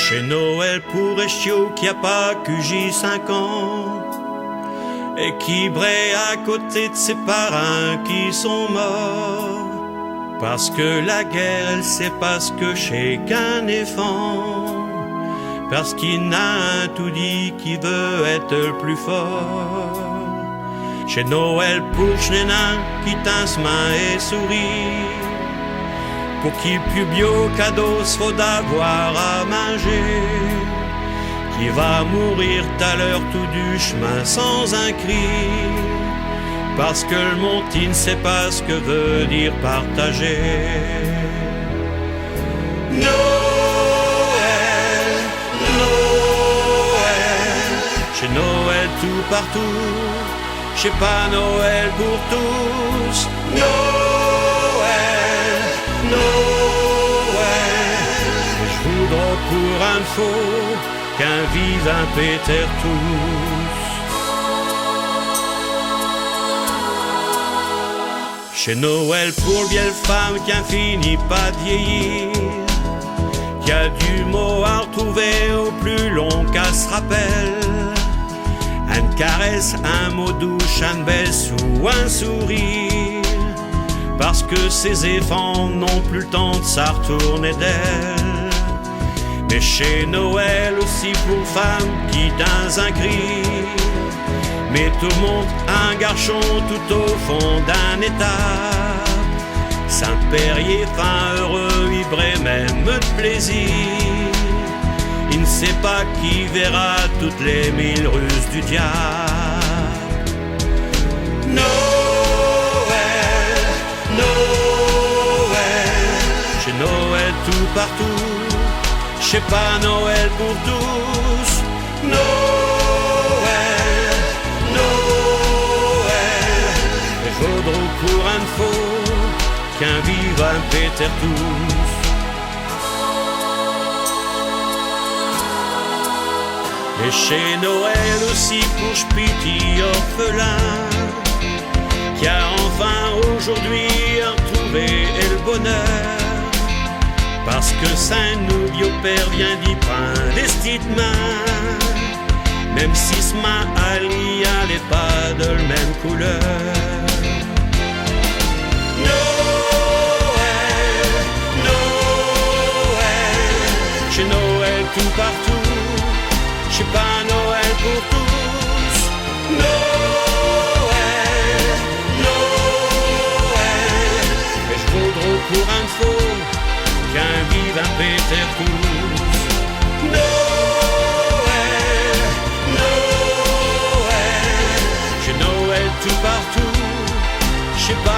Chez Noël pour Eschio qui a pas QJ 5 ans et qui braie à côté de ses parrains qui sont morts. Parce que la guerre, elle sait pas ce que c'est qu'un éléphant. Parce qu'il n'a un tout dit qui veut être le plus fort. Chez Noël pour Schnenin qui tince main et sourit. Pour qui plus bio cadeau faut d'avoir à manger. Qui va mourir à l'heure tout du chemin sans un cri. Parce que le monti ne sait pas ce que veut dire partager. Noël, Noël, chez Noël tout partout, chez pas Noël pour tous. Noël, Noël, je voudrais pour un faux qu'un vive un Péter tous. Chez Noël pour le vieille femme qui a fini pas de vieillir, qui a du mot à retrouver au plus long qu'elle se rappelle. Une caresse, un mot douche, une baisse ou un sourire. Parce que ses éléphants n'ont plus le temps de s'en retourner d'elle. Mais chez Noël aussi pour femme qui dans un cri. Mais tout le monde un garçon tout au fond d'un état. Saint-Périer, fin heureux, ivre et même de plaisir. Il ne sait pas qui verra toutes les 1000 ruses du diable. Noël, Noël, chez Noël tout partout, chez pas Noël pour tous. Noël, Noël, et vaudront pour un faux qu'un vive un Péter tous. Et chez Noël aussi pour Spiti orphelin, qui a enfin aujourd'hui retrouvé le bonheur. Parce que Saint-Nou, bio père vient d'y prendre des petites mains, même si ce main Ali n'est pas de la même couleur. Noël, Noël, chez Noël tout partout, chez pas Noël pour tous. Noël, Noël, et je vaudrais pour un faux qu'un vive un Péter tous. Noël, Noël, chez Noël tout partout, chez pas